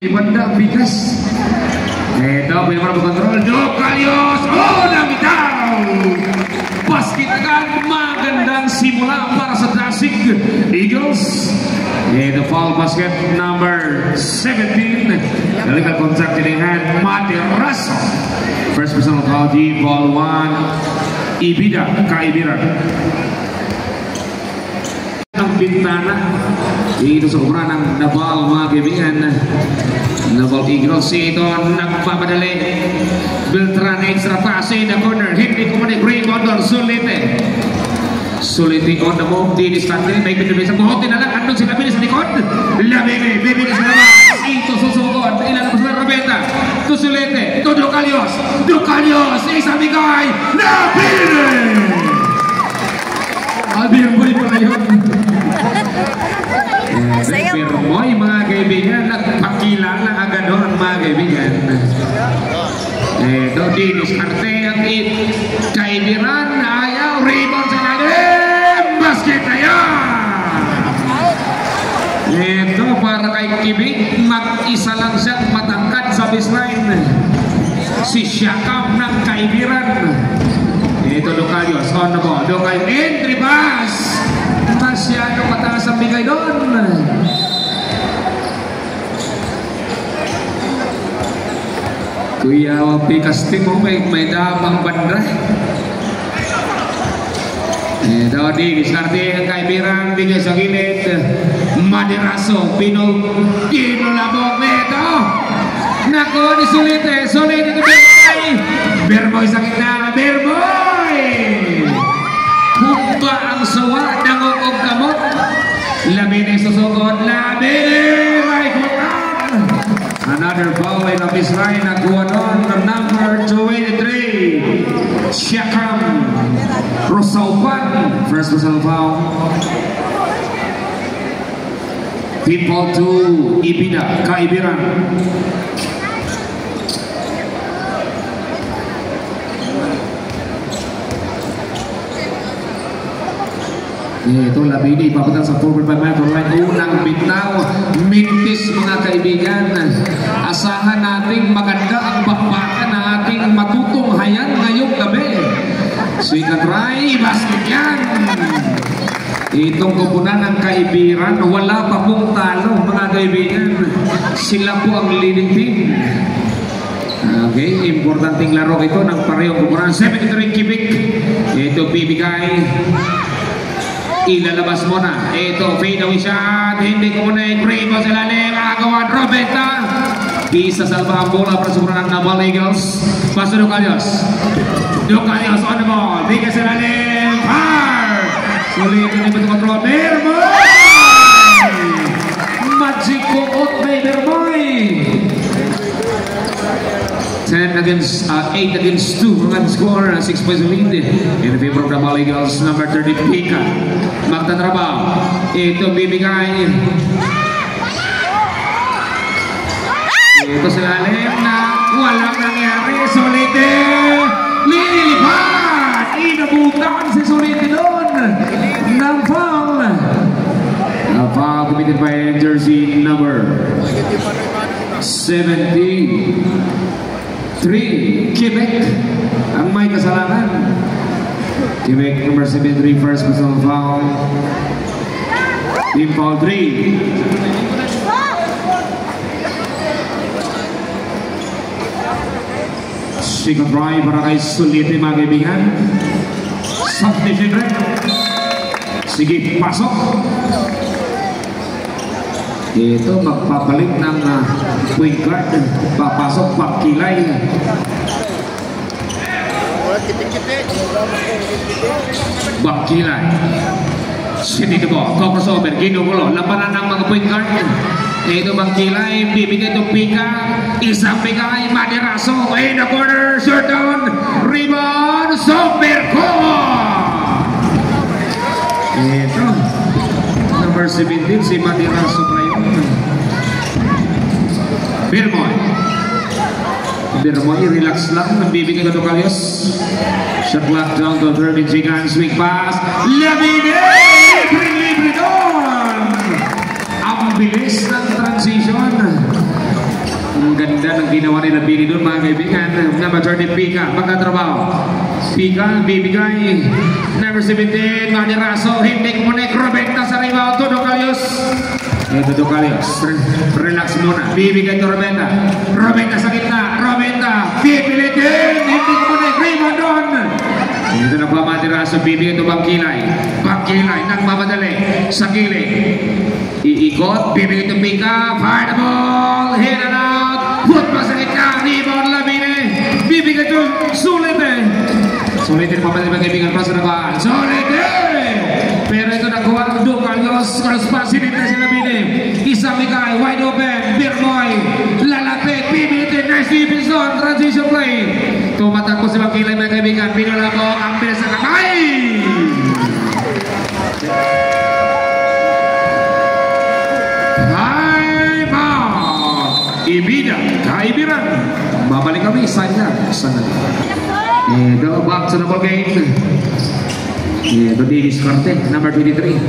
Banda bigas. Ito, punya para kontrol. Dokalios. Oh, nabitaw. Basket agad. Magandang simula para sa Dasig Eagles. Ito, foul basket number 17. Nalikan kontak dengan Materaso. First personal foul di ball 1. Ibida, Kaibiran. Ang bintana dito sa ukuran ng Naval, mga kaibigan. Naval Eagles ito nagpapadali. Beltran extra pass in the corner, hindi ko muna rebound Sulite. Sulite on the move di distante, may pinabili sa buhot na lang, andun sila bilis sa likod. Labini, bibili sa labas. Ito susugod, ilan po sa Rabeta. To Sulite, to Dokalios. Dokalios, isang bigay. Labini! Albirboy mo na yun. Albirboy, mga kaibigan, nagpakilala agad doon, mga kaibigan. Ito, diniskarte ang Kaibiran, ayaw, rebound sa lalim, basket na yan! Ito, para kay Kibig, mag-isa lang siya matangkad sa baseline. Si Siakam ng Kaibiran. Ito, Dokalios, on the ball. Dokalios, entry pass! Masyado mataas ang bigay doon. Kuya, pikas mo, may damang banda. Ito, diskarte ang Kaibiran, bigay sa gilid. Materaso, pinulabog nito. Nakuha ni Sulite, Sulite ni Berboy. Berboy sa gitna, Berboy! Humba ang sawa, dangog kamot. Labini susugod, Labini! Right foot. Another foul in the baseline, nakuha doon ng number 23. Siakam Rosaupan, first personal foul. People to Ibida, Kaibiran. Ito, Labini, papunta sa forward by meter line. Unang bitaw, mintis mga kaibigan. Asahan nating maganda ang bakbakan na ating matutunghayan ngayong gabi. Sweet na try, basket yan. Itong kupunan ng Kaibiran, wala pa pong talo mga kaibigan. Sila po ang leading team. Okay, importanteng laro ito ng parehong kupunan. 73 Kibig. Ito bibigay. Ilalabas mo na. Ito, fade away shot. Hindi ko muna i-rebound sa lalim. Agawan, Roberta. Isa salva ang bola para sa ng Naval Eagles. Paso Dokalios. Dokalios on the ball. Bigay sa lalim. Fire! Sulit na yung kontrol. Berboy! Magic kuot na yung Berboy. 8 against 2 ang score, 6 points lead in favor of the Naval Eagles. Number 30 Pika magtatrabaho. Ito bibigay. Ito sa lalim na walang nangyari. Solite lilipad. Inabutan si Solite doon ng foul. A foul committed by jersey number 73 Quebec ang may kasalanan. Quebec number 73, first personal foul. Team foul 3. Second try para kay Sulite mga kaibigan. Substitution. Sige, pasok. Ito magpapalit ng point guard. Papasok, pakilay. Bakilay. Sindi the ball. Crossover. Ginugulo. Labanan ng mga point guard. Ito Bakilay. Bibigay itong Pika. Isang bigay. Materaso. In the corner. Short down. Rebound. Soberko. Ito. Number 17. Si Materaso pa yun. Berboy. Berboy. Relax lang. Bibigay ko Dokalios. Shot clock down to 13 seconds. Swing pass. Labini! Libre doon! Ang bilis ng transition. Maganda ng ginawa nila Bini doon mga kaibigan. Number 30 Pika, magkatrabaho. Pika, bibigay. Number 17, Madiraso, hindi kumunik. Robenta sa rebound, Todo Calios. Todo Calios, relax muna. Bibigay to Robenta. Robenta sa gitna. Robenta, pipilitin. Hindi kumunik. Rebound doon. Ito na pa Madiraso, bibigay to Bangkilay. Bangkilay, nagmamadali. Sa gilid. Iikot, bibigay to Pika. Fire the ball. Hit and out. Put pa sa gitna. Rebound Labine. Bibigay to Sulite. Sulitin pa pala mga kaibigan para sa nabahan. Sulitin! Pero ito nakuha ng Ducalios. Cross-passing na sila Bini. Isang bigay, wide open. Birmoy. Lalapit. Pipilitin. Nice defense on. Transition play. Tumatakbo si Bangkilay mga kaibigan. Pinula mo ang bilis sa kamay. Time out. Ibida. Kaibiran. Babalik kami. Sayang. Sangat. Ito, back to the ball game. Ito, di-discarte, number 23.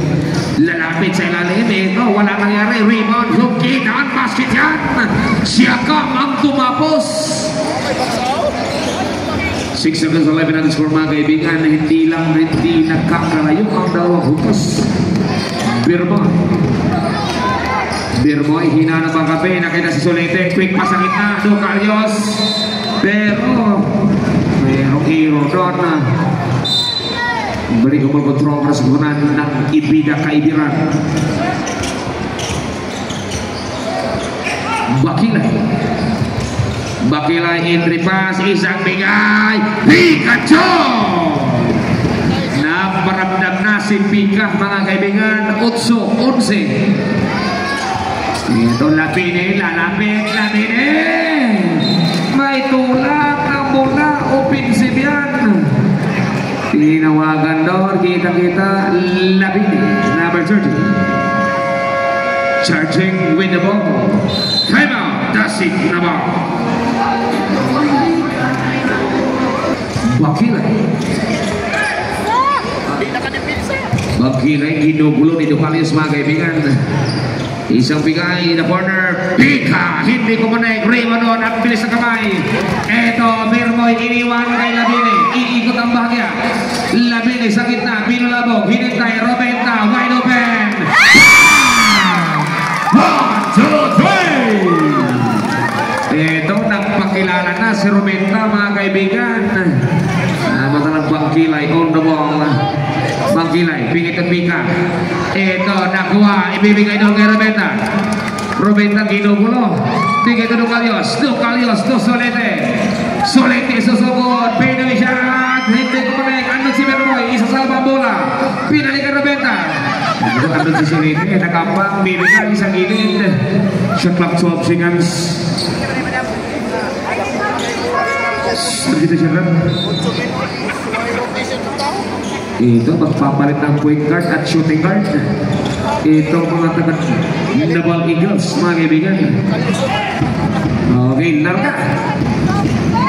Lalapit sa ilalim. Ito, wala nangyari. Rebound, Luki, daan, basket yan. Siakam ang tumapos. 6 seconds 11 natin score mga kaibigan. Hindi nakakalayo ang dalawang hutos. Birmoy, hina na bang kape. Nakita si Solete. Quick pass ang gitna. Ducalios. Pero hero doon na balik kontrol persegunan ng Ibida Kaibiran. Bakilay entry pass, isang bigay Pikachu. Naparamdam na si Pika mga kaibigan. 8-11. Ito Labine, lalapit Labine. May tulak na mula offensive yan. Tinawagan doon, kita-kita Labine, number 30. Charging with the ball. Time out, Dasik Nabal. Bakilay, ginugulo ni Ducalios mga kaibigan. Isang bigay na corner, Pika, hindi ko manig, rebound doon, ang bilis sa kamay. Eto, Birmoy, iniwan kay Labine, iikot ang bahagya. Labine sa gitna, binulabog, hinintay, Robenta, wide open. 1, 2, 3! Eto, nagpakilala na si Robenta mga kaibigan. Matalang Bangkilay on the ball. Bangkilay, pingit ang Pika. Ito, nakuha. Ibibigay doon kay Robenta. Robenta, ginugulo. Bigay ito Ducalios. Ducalios to Solete. Solete, susugod. Pinali shot. Hindi ko panig. Andun si Birmoy. Isasalba ang bola. Pinali kay Robenta. Andun si Solete. Nakapang. Bibigay isang gilid. Shot clock 12 seconds. Begitu siya lang. Ito, magpapalit ng point guard at shooting guard. Ito, mga taga-Naval Eagles, mga kaibigan. Okay, larga.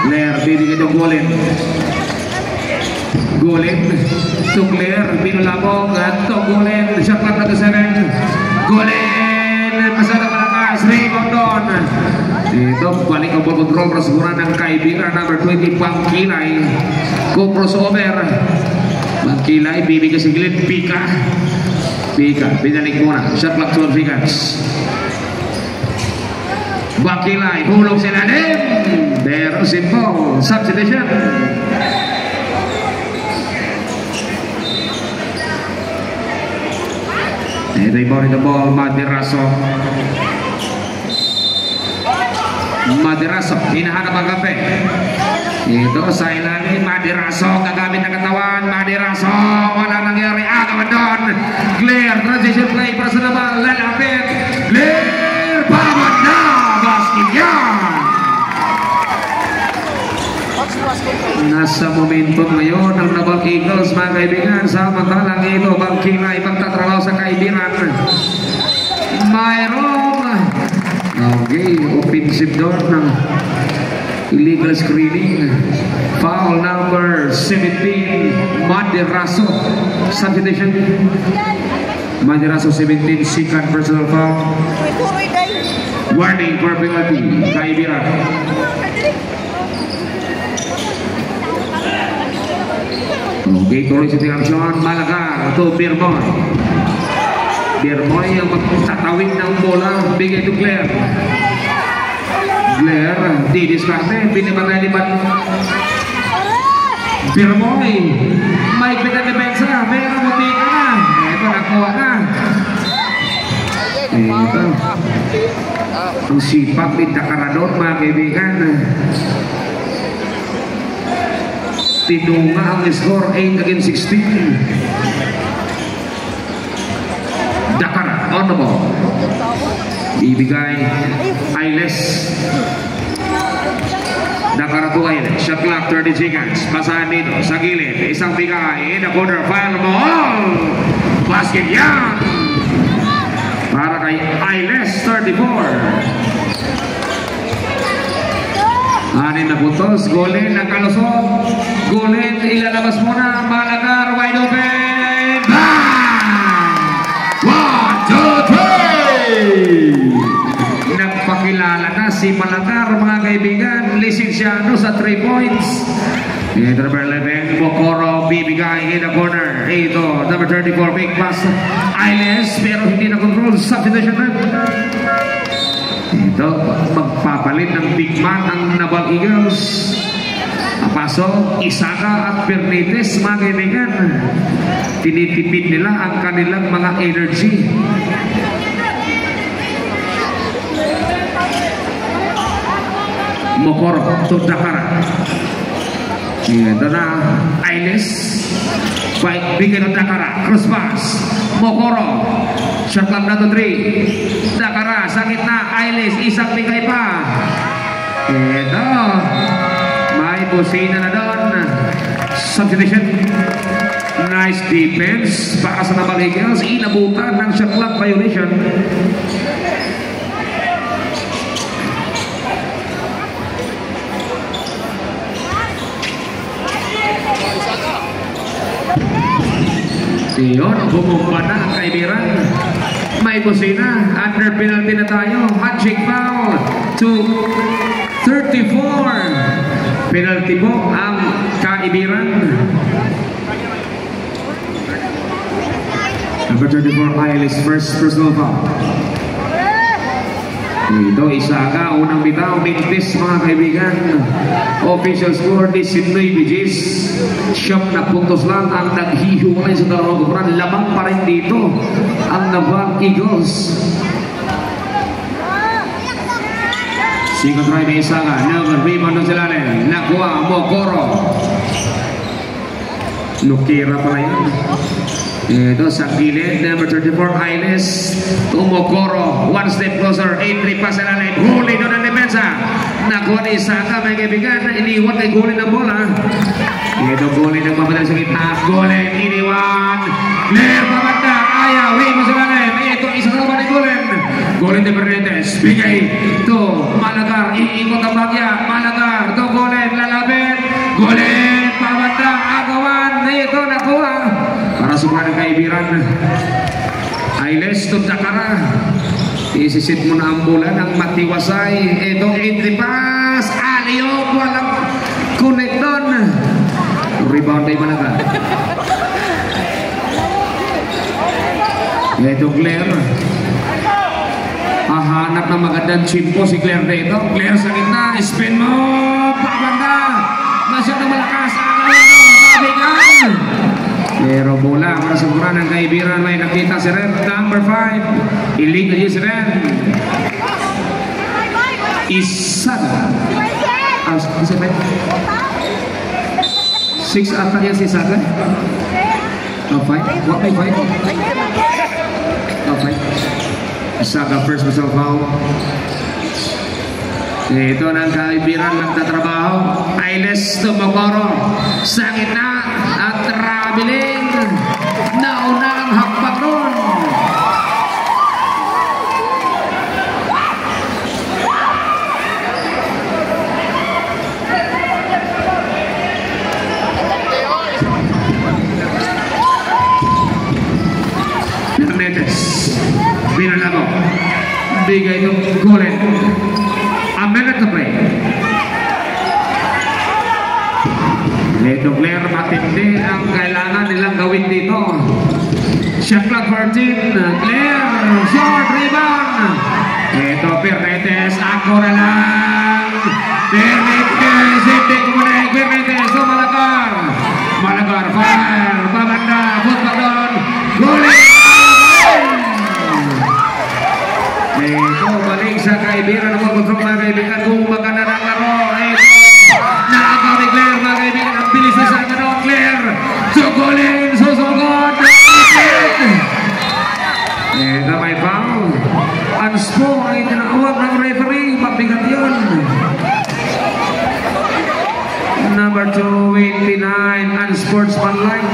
Claire, bibigyan ng Golem. Golem, to Claire, binulabog, at to Golem, shot clock na to 7. Golem, pasada malakas, rebound doon. Ito, balik ang ball control, perseguran ng kaibigan, number 20, Bangkilay. Go crossover. Bangkilay, bibigay sa gilid, Pika, binalik muna, shot clock 12 seconds. Bangkilay, hulog sa ilalim, pero simple, substitution. Rebound the ball, Madiraso, hinahanap ang kape. Ito sa ilalim, Madiraso, gagamit ng katawan, Madiraso, wala nangyari, agawan doon. Claire, transition play para sa naman, lalapit. Claire, bawat na, basket yan. Nasa momentum ngayon ang Naval Eagles mga kaibigan. Samantalang ito, Bangkilay, magtatrabaho sa kaibigan. Mayroong okay, offensive door ng illegal screening. Foul number 17, Madiraso. Substitution. Madiraso 17, second personal foul. Warning for penalty. Kaibiran. Okay, tuloy sa action. Malagar to Birmoy. Birmoy ang magtatawid ng bola. Bigay to Claire. Claire, di diskarte. Binibatay libat. Birmoy. May pinadepensa. Meron muti ka na. Ito, nakuha na. Ito. Ang sipak ni Dakarador, mga kaibigan. Tinunga ang score 8-16. Dakar on the ball. Ibigay Ailes. Dakar to Ailes. Shot clock 30 seconds. Pasahan dito sa gilid. Isang bigay in the corner. Fire ball. Basket yan. Para kay Ailes 34. Anin na puntos, Golin nakalusot. Golin ilalabas muna. Malagar wide open. Bang! 1, 2, 3. Nagpakilala na si Malagar, mga kaibigan. Lisensyado sa 3 points. Number 11, Mokoro bibigay in the corner. Ito, number 34, big pass. Ailes, pero hindi na control. Substitution na. Ito, magpapalit ng big man ang Naval Eagles. Pasok, Isaka at Pernites, mga kaibigan. Tinitipid nila ang kanilang mga energy. Mokoro to Dakar. Ito na, Ailes. Bigay ng Dakar. Cross pass. Mokoro. Shot clock na to 3. Dakara, sa gitna, Ailes, isang bigay pa. Ito. May busina na doon. Substitution. Nice defense para sa Naval Eagles. Inabutan ng shot clock violation. Iyon, bumumpa na ang kaibiran. May busina. Under penalty na tayo. Handshake foul to 34. Penalty po ang kaibiran. Number 34, Ailes, first personal foul. Ito, Isaka, unang bitaw, mintis, mga kaibigan. Official score, 19 bigis. Siyam na puntos lang ang naghihiwalay sa dalawang kupuran. Lamang pa rin dito ang Naval Eagles. Single try ni Isaka. Number rebound ng silalim. Nakuha, Mokoro. Lukira pala yan. Ito sa gilid, number 34, Ailes. Mokoro, one step closer. 8-3 pa sa lalim. Huli doon ang depensa. Nakuha ni Isaka, may kaibigan. Iniwan kay Golin ng bola. Ito Golin ang mamadali sa gitna. Golin, iniwan. Claire, pabanda. Ayaw, mo sa lalim. Ito, isang naman ni Golin. Golin de Bernetes. Bigay. Ito, Malagar. Iikot ang bagya. Malagar. Ito, Golin. Lalabit. Golin, pabanda. Agawan. Ito, nakuha. Para sumara ng kaibiran. Ailes to Dakara. Isisit mo na ang bola ng matiwasay. Ito, entry pass. Aliop. Walang connect doon. Rebound ay Malagar. Ito, Claire. Hahanap ng magandang chimpo si Claire dito. Claire sa gitna. Spin mo. Pabanda. Masyadong malakas. Pabigan. Pero bola para sa mura ng kaibiran. May nakita si Ren. Number 5. Illegal si Ren. Isaka. Isa ba? 6 ata yan si Isaka. No, 5? What may 5? No, 5. Isaka first personal foul. Ito ng kaibiran nagtatrabaho. Ailes to Mokoro. Sa gitna at traveling. Nauna ang hakbang doon. Hernandez. Binalago. bigay itong Gulen. A minute to play. Ito Claire, matindi ang kailangan nilang gawin dito. Shot clock 14. Claire, short rebound. Ito Pernetes, ako na lang. Pernetes, hindi ko muna. Pernetes, so Malagar. Malagar, fire. Paganda, football doon. Gulen. Ito, balik sa kaibigan. Magkusok na kaibigan kung maganda ng laro. Ito, nakagaw ni Claire, mga kaibigan. Ang bilis na sa ano, Claire. Gulen, susugod. Ito, may foul. Anspo ay tinakawag ng referee. Mabigat yun. Number 289, unsportsmanlike.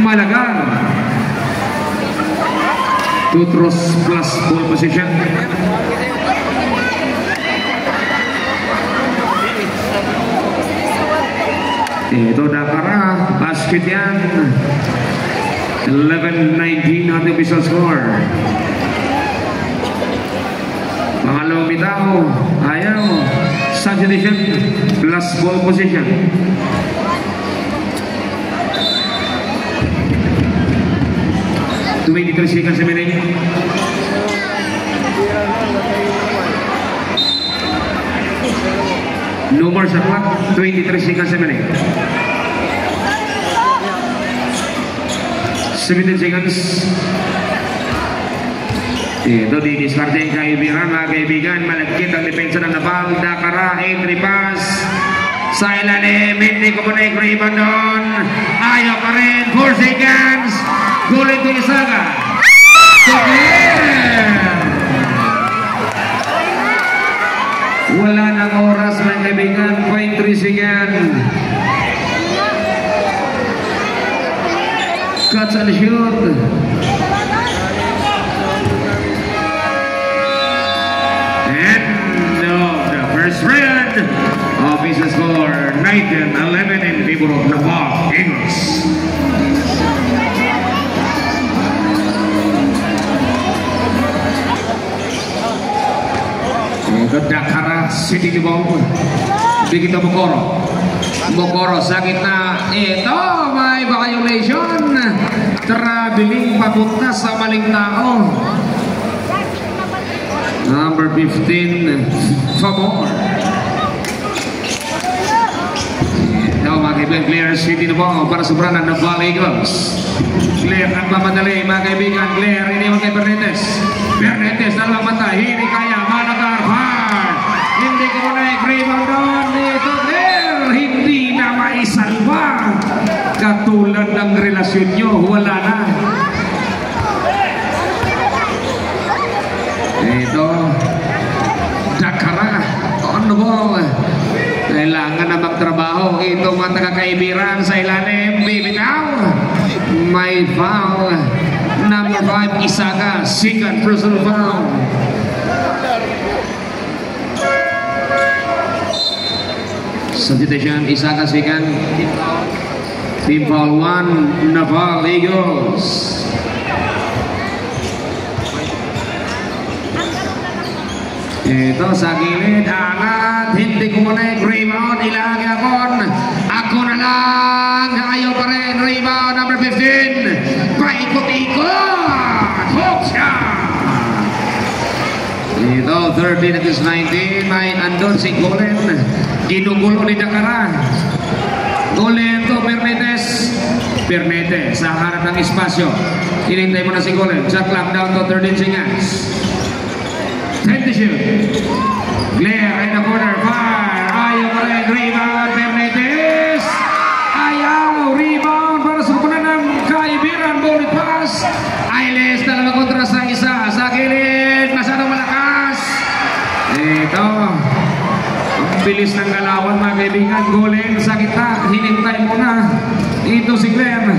Malagar. Tutros plus ball position. Ito Dakara, basket yan. 11-19 ating visual score. Pangalawang bitaw, ayaw. Substitution plus ball position. To 23 seconds a minute. No more shot clock. 23 seconds a minute. 17 seconds. Ito didiskarte yung kaibigan, mga kaibigan. Malagkit ang depensa ng Naval. Dakara, entry pass. Sa ilalim, hindi ko muna yung rebound doon. Ayaw pa rin. 4 seconds. Gulen to Isaga. Wala nang oras, mga kaibigan. 0.3 seconds. Cuts and shoot. End of the first round. Official score 19-11 in favor of Naval Eagles. Ito Dakara City Libong. Bigito Bokoro sa gitna. Ito may violation. Traveling papunta sa maling tao. Number 15, Favor. Ito mga kaibigan, Claire City na po para sobranan ng Naval Eagles. Claire nagmamadali, mga kaibigan. Claire, iniwan kay Pernetes. Pernetes, dalawang mata, hindi kaya. Malagar, hard. Hindi ko na i-rebound doon. Ito, Claire, hindi na maisalba. Katulad ng relasyon nyo, wala na. Ito, Dakara, ano mo? Kailangan na magtrabaho. Ito mga taga-kaibiran sa ilalim. Bibitaw. May foul. Number 5, Isaga. Second personal foul. Substitution, Isaga second. Team foul 1, Naval Eagles. Ito sa gilid, angat, hindi ko muna yung rebound, ilagi ako na lang, ayaw pa rin, rebound number 15, paikot-ikot, hook shot. Ito, 13 against 19, may andon si Gulen, ginugulo ni Dakara. Gulen to Pernetes, sa harap ng espasyo, inintay mo na si Gulen, shot clock down to 13 seconds. 10 to shoot. Claire in the corner, fire. Ayaw pa rin, rebound, Pernetes. Ayaw, rebound para sa kupunan ng kaibiran. Ball pass. Ailes, dalawa kontra sa isa. Sa gilid, masyadong malakas. Ito. Ang bilis ng galawan, mga kaibigan. Gulen sa kita. Hinintay mo na. Ito si Claire.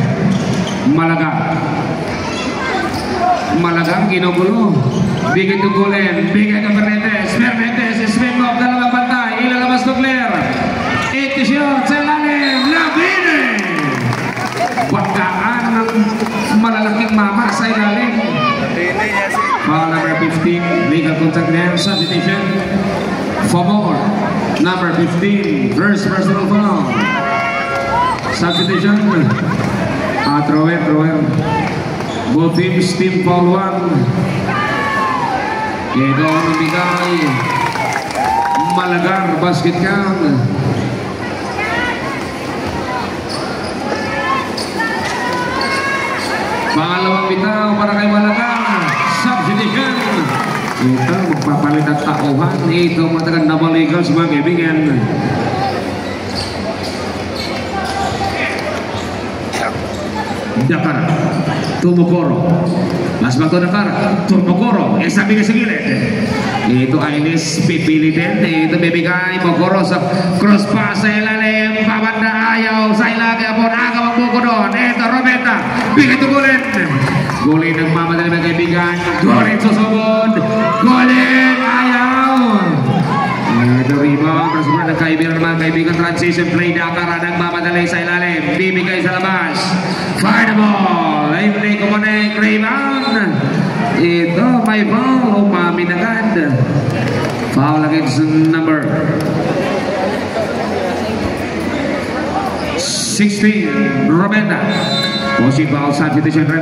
Malagang ginugulo. Bigay to Gulen, bigay to Pernetes. Swing off, dalawang bantay. Ilalabas to Claire. 80 shots sa ilalim. Labine! Pagkaan ng malalaking mama sa ilalim. Foul number 15. Favor, number 15, first personal foul. Substitution, thrower. Both teams, team foul 1. Ito ang nabigay. Malagar, basket count. Pangalawang bitaw para kay Malagar. Substitution. Ito, magpapalit ang tauhan. Ito, matagal na balikan sa mga kaibigan. Dakar, Tumokoro. Mas bato Dakar, Tumokoro. Sabi ka sa gilid. Ito Ainis, pipili din. Ito bibigay, Mokoro sa cross pass sa ilalim. Pabanda ayaw sa ilagay. Apon agaw ang buko doon. Ito Robeta, bigay ito gulin. Gulin ng mamadali mga kaibigan. Gulin susubod. Gulin ayaw. Ito rebound. Persuburan ng kaibigan ng mga kaibigan. Transition play. Dakar ng mamadali sa ilalim. Bibigay sa labas. Fire the ball. Ay, kumanek. Rebound. Ito, may foul. Umami na agad. Foul against number 16. Robeta. Posing foul. Substitution rep.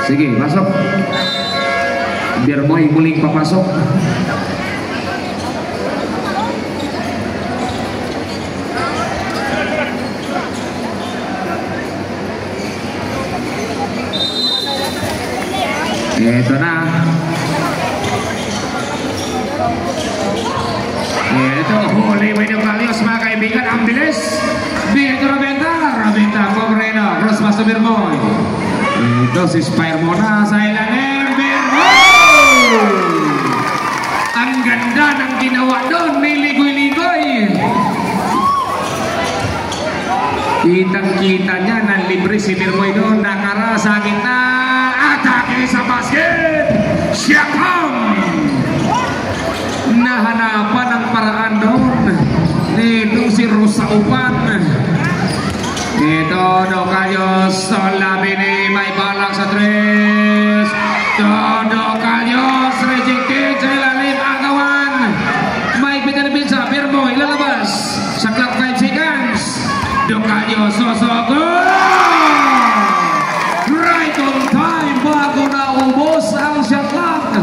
Sige, masuk. Biar Boy muling papasok. Ito na. Ito, huli mo yung Valios mga kaibigan. Ang bilis. Dito Robenta Pobreno. Cross pass to Birmoy. Ito si Spire muna sa ilalim. Birmoy! Ang ganda ng ginawa doon. May ligoy-ligoy. Kitang-kita niya na libre si Birmoy doon. Nakara sa gitna. Atake sa basket. Siakam. Nahanapan ang paraan doon. Nitong si Rosa Upan. Ito, Docalios. Labini, may balak sa tres. Docalios, rejected sa ilalim. Agawan. May pinanapin sa Birmoy. Lalabas. Sa clock 5 seconds. Docalios, Sosogo. Right on time. Bago na ubos ang shot clock.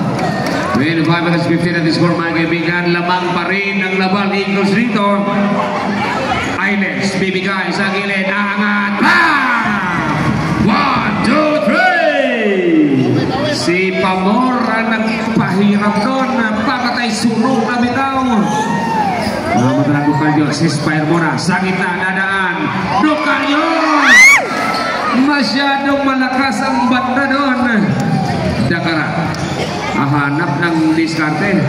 25 minutes 15 at the score mga kaibigan. Lamang pa rin ang Laval Eagles dito. Islands, bibigay sa gilid. Angat. Bam! 1, 2, 3! Si Pamor ang nagpahirap doon. Pakatay sunog na bitaw. Madalang Docalios. Si Spire muna. Sa gitna dadaan. Docalios! Masyadong malakas ang banda doon. Dakara. Hanap ng diskarte.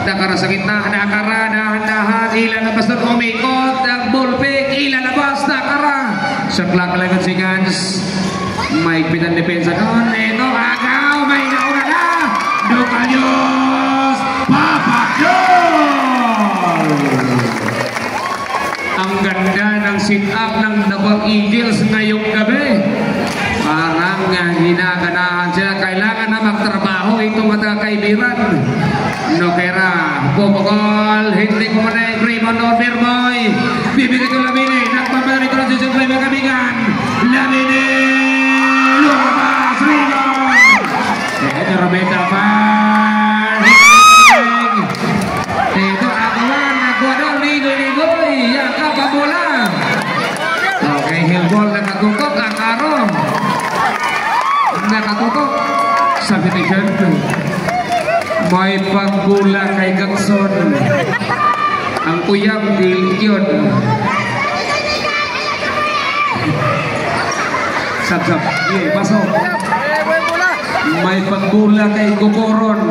Dakara sa gitna. Dakara, dahan-dahan. Ilalabas doon. Umikot. Ang bullpick. Ilalabas. Dakara. Sa clock 11 seconds. May pitan depensa doon. Ito. Agaw. May nauna na. Docalios. Papakyon. Ang ganda ng sit-up ng Davao Eagles ngayong gabi. Parang hinaganahan sila. Kailangan na magtrabaho itong mga kaibigan. Nokera, Bobogol, hindi ko muna yung rebound on Birmoy. Bibigay ko Labini. Nagpapadali transition play mga kaibigan. Labini! Lumabas! Rebound! Ito Robeta Fan. Ito Agawan. Nagwa daw. Ligoy-ligoy. Yan ka pa bola. Okay, Hilbol nakatutok. Akaro. Nakatutok. Substitution. May pagbula kay Gakson. Ang uyang yun. Sab-sab. Pasok. May pagbula kay Gokoron.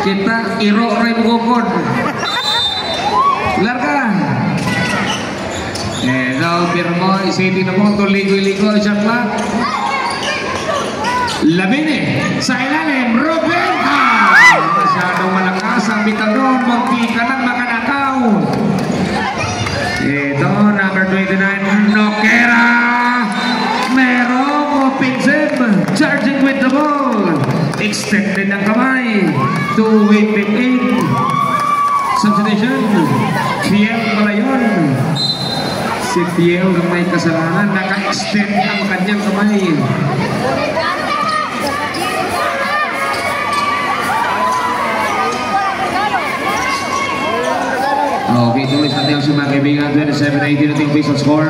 Kita iro rin Gokon. Larga. Daw Birmoy. City na mo. Ligoy-ligoy. Shot clock. Labini. Sa ilalim. Robenta. Masyadong malakas ang bitador. Magpika ng makanakaw. Ito, number 29, Nokera. Merong offensive. Charging with the ball. extended ng kamay. 2-8. Substitution. Fiel pala yun. Si Fiel ang may kasalanan. Naka-extend ang kanyang kamay. Okay, tuloy natin ang mga kaibigan. 27-18 nating official score.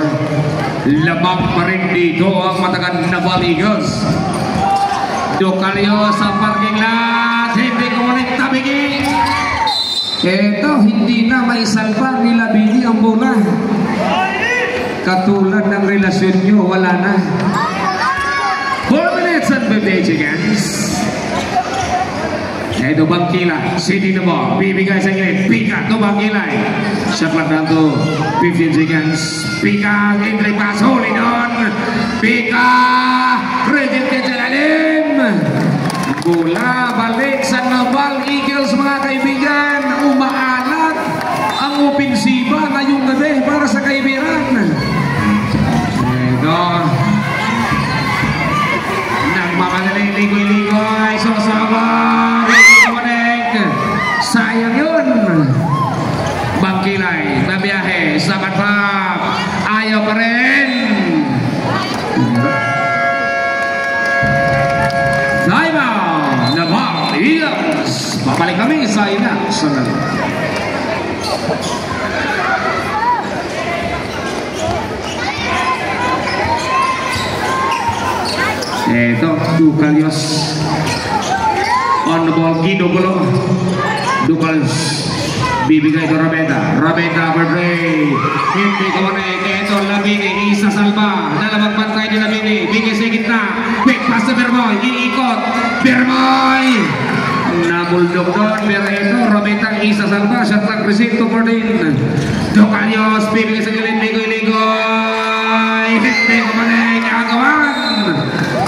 Lamang pa rin dito ang matagan na Ball Eagles. Ducalio sa parking lot. Hindi kumalit tabigi. Ito, hindi na may salpa ni Labini ang bola. Katulad ng relasyon nyo, wala na. 4 minutes and 58 seconds. Ito Bangkilay, City na ball, bibigay sa gilid, Pika to Bangkilay. Shot lang na to, 15 seconds. Pika, entry pass, huli doon. Pika, rejected sa lalim. Bola, balik sa Naval Eagles mga kaibigan. Umaalat ang opensiba ngayong gabi para sa kaibigan. Ito, nagmamagaling ligoy-ligoy, sosabang. Sayang yun. Bangkilay, nabiyahe, sabat pa. Ayaw pa rin. Time out. Naval Eagles. Babalik kami sa ina. Sanal. Ito, Ducalios. On the ball, Guido Gulo. Ducalios. Bibigay ko Rabeta. Rabeta for Dre. Hindi ko na ito. Labini. Isa salba. Dalawang bantay ni Labini. Bigay sa gitna. Quick pass to Bermoy. Iikot. Bermoy. Nabuldog doon. Pero ito. Rabeta. Isa salba. Shot lang. Receive to Fordin. Ducalios. Bibigay sa gilid. Ligoy-ligoy. Hindi ko na ikagawan.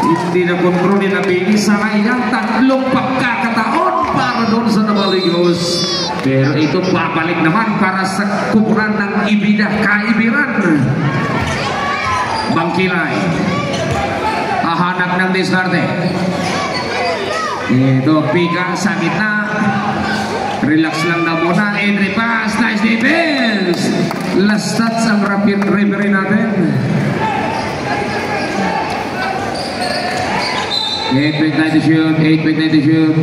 Hindi na kontrol ni Labini. Sayang tatlong pagkakataon para doon sa Naval Eagles. Pero ito babalik naman para sa kupunan ng Ibida Kaibiran. Bangkilay. Hahanap ng diskarte. Ito Pika sa gitna. Relax lang na muna. Entry pass. Nice defense. Last touch ang rapid referee natin. 8.9 to shoot. 8.9 to shoot.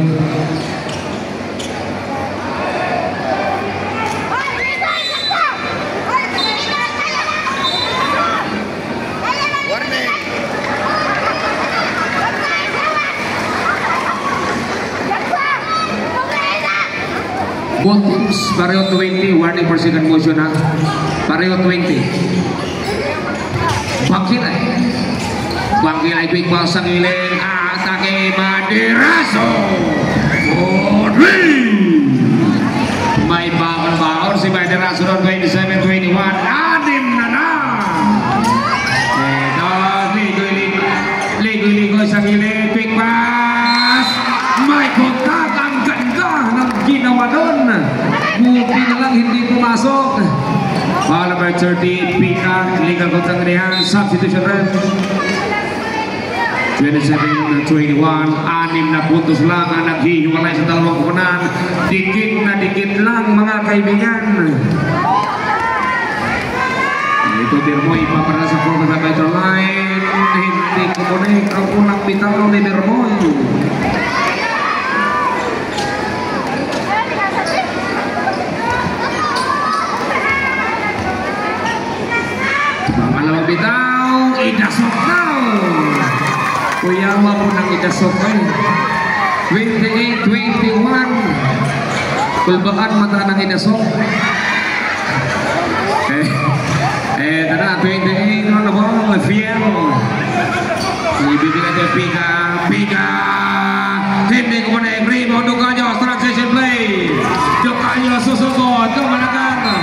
Both teams, pareho 20, warning for second motion ha. Pareho 20. Bangkilay. Bangkilay, quick ball sa gilid. Atake Madiraso. 4-3. May baon-baon si Madiraso noon 27-21. Anim na na. Ito, ligoy-ligoy sa gilid. Quick pass. May kontak. Ang ganda ng ginawa doon. Buti na lang hindi pumasok. Foul number 30, Pika, legal contact niya, substitution red. 27-21, 6 na puntos lang ang naghihiwalay sa dalawang kupunan. Dikit na dikit lang mga kaibigan. Ito Bermoy, ipapara sa forward sa metro line. Hindi kumunik ang unang bitaro ni Bermoy. Pangalawang bitaw, idasok daw. Kuyawa po ng idasok eh. 28-21. Kulbaan mata ng idasok. Ito na, 28 on the ball, Fiel. Ibibigay ito Pika. Pika. Hindi ko muna yung rebound. Ducalios, transition play. Ducalios susugod. Tumalagang.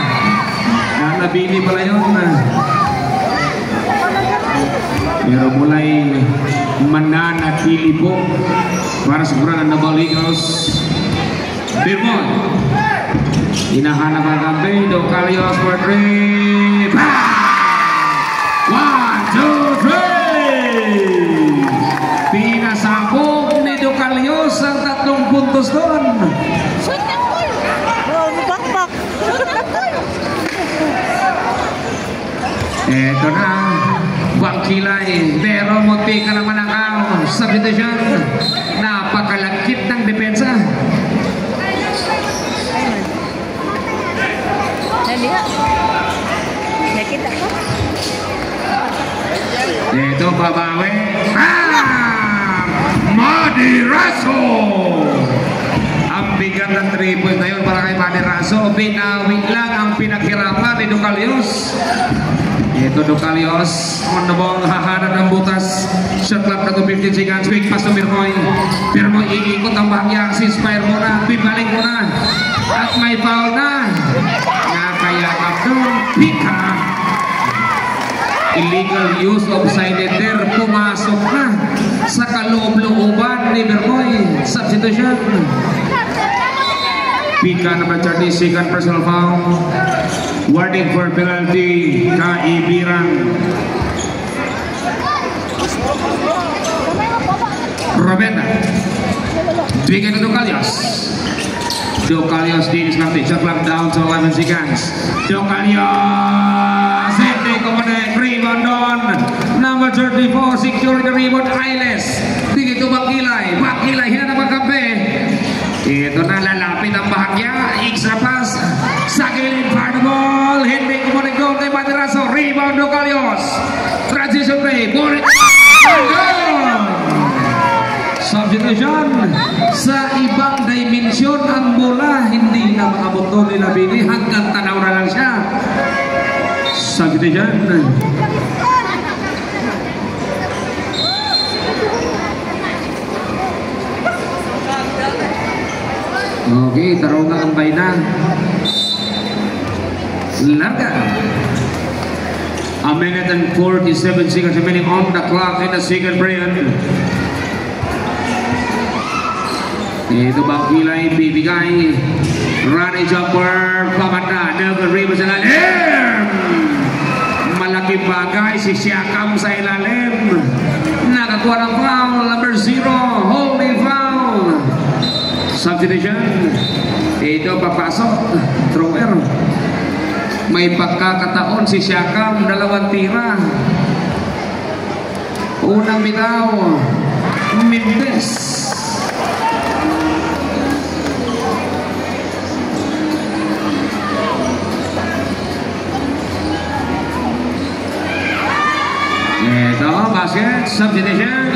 Nalabini pala yun. Pero mulai mananatili po para sa kurangan na Naval Eagles. Bermoy. Hinahanap ang kampi. Ducalios for 3. Bang! 1, 2, 3. Pinasabog ni Ducalios sa ang 3 puntos doon. Shoot na goal! Oh, bakbak! Shoot na goal! Eto na, Bangkilay, pero munti ka naman ang substitution. Napakalagkit ng depensa. Naliha. Nakita ko. Ito babawi. Madiraso! Ang bigat ng 3 points na yun para kay Madiraso. Binawi lang ang pinaghirapan ni Ducalios. Ito Ducalios on the ball, hahanap ng butas. Shot clock na to 15 seconds. Quick pass to Mirmoy. Mirmoy iikot ang bahagya. Ceasefire muna, bibalik muna. At may foul na. Nakayakap doon. Pika. Illegal use of sided there. Pumasok na sa kaloob-looban ni Mirmoy. Substitution. Pika number 30, second personal foul. Warning for penalty, Kaibiran. Robena. Bigyan na Ducalios. Ducalios din islamti. Shot clock down to 11 seconds. Ducalios. Hindi kumanek. Rebound on. Number 34. Security rebound. Ailes. Bigyan ito Bangkilay. Bangkilay. Hinanap ang kampe. Ito na lalapit ang bahagya. Extra pass. Sa gilid. Fire the ball. Hindi kumanek doon kay Madiraso. Rebound Ducalios. Transition play. Ball. Substitution. Sa ibang dimensyon ang bola. Hindi na makabot doon ni Labini. Hanggang tanaw na lang siya. Substitution. Okay, tarungan ang bayna. Larga. A minute and 47 seconds remaining on the clock in the second period. Ito Bangkilay, bibigay. Running jumper, pamanda, double rebound sa ilalim. Malaking bagay si Siakam sa ilalim. Nakakuha ng foul, number 0, holding foul. Substitution. Ito papasok, thrower. May pagkakataon si Siakam, 2 tira. Unang bitaw, Mintes. Ito, basket, substitution.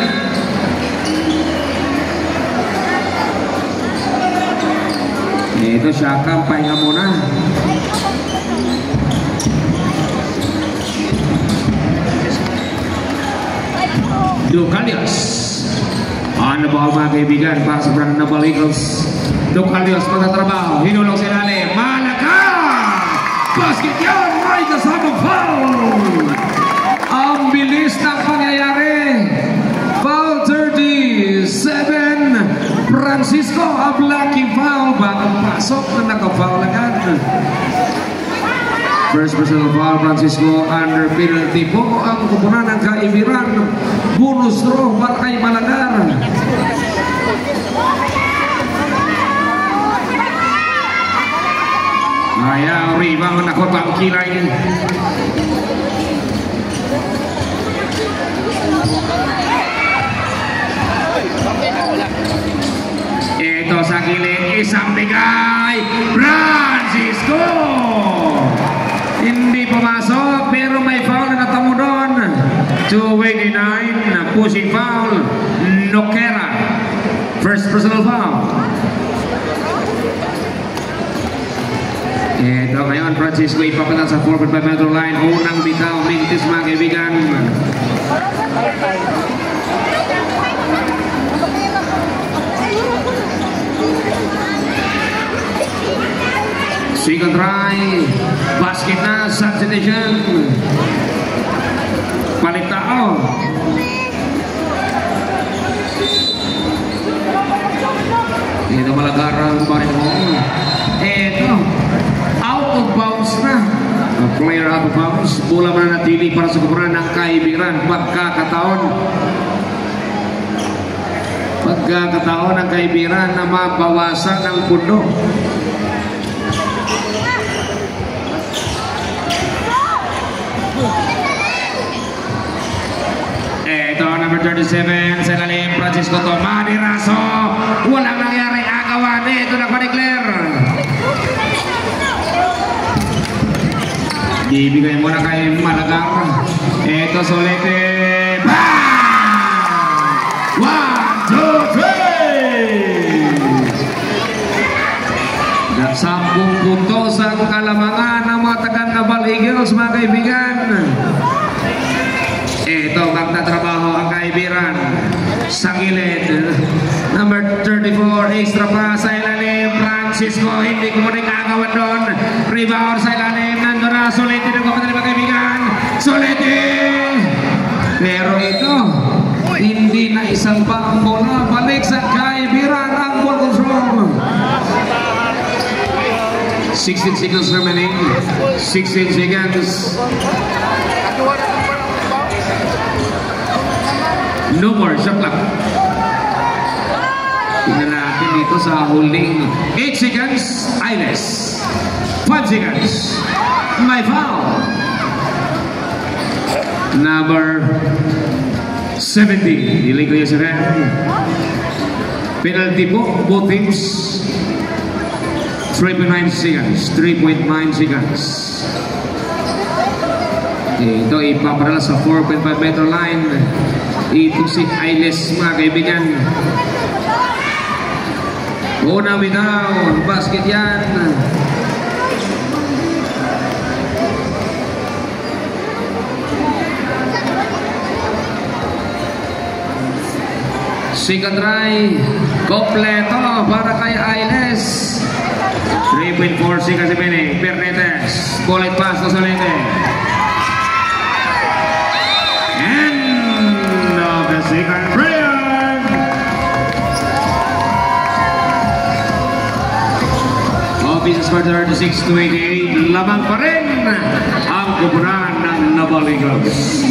Ito, Siakam, pahinga muna. Ducalios. On the ball mga kaibigan, para sa Brandon Eagles. Ducalios magtatrabaho, hinulong si Lale. Malaga! Basket yun! May kasamang foul! Ang bilis ng pangyayari. Foul 37. Francisco Ablaki foul. Bagong pasok na naka-foul agad. First personal foul, Francisco under penalty po. Ang kupunan ng Kaibiran. Bonus throw para kay Malagar. Ayaw, rebound ako Bangkilay. Ito sa gilid, isang bigay, Francisco! Hindi pumasok, pero may foul na natamo doon. 289, pushing foul, Noquera. First personal foul. Ito ngayon, Francisco ipapatal sa 4.5 meter line. Unang bitaw, Mintis mga kaibigan. Second try, basket na, substitution. Palit tao. Ito Malagarang parin mo. Ito, out of bounds na. A player out of bounds. Bola mananatili para sa kupunan ng Kaibiran. Pagkakataon Magkakataon ng kaibiran na mabawasan ng pundo. Ito, number 37, sa lalim, Francisco Tomani Raso. Walang nangyari agawan. Ito na pa-declare. Ibigay mo na kay Malagar. Ito, Solete. Bang! 1, 2, 3! 10 puntos ang kalamangan ng mga taga-Naval Eagles, mga kaibigan. Ito, magtatrabaho ang kaibiran sa gilid. Number 34, extra pa sa ilalim. Francisco, hindi ko muna kagawan doon. Rebound sa ilalim. Nandun na, Solete ng kapatid mga kaibigan. Solete! Pero ito, hindi na isang pa ang bola. Balik sa kaibiran ang ball control. 16 seconds remaining. 16 seconds. No more shot clock. Tingnan natin dito sa holding. 8 seconds, Ailes. 5 seconds, my foul. Number 70, dilig ko yung sa red. Penalty po, both teams. 3.9 seconds. 3.9 seconds. Ito ipapadala sa 4.5 meter line. Ito si Ailes, mga kaibigan. Una bitaw, basket yan. Second try, kompleto para kay Ailes. 3.4 seconds remaining. Pernetes, bullet pass to Solete. Second prayer. Offices for 36 to 88. Lamang pa rin ang kupunan ng Naval Eagles.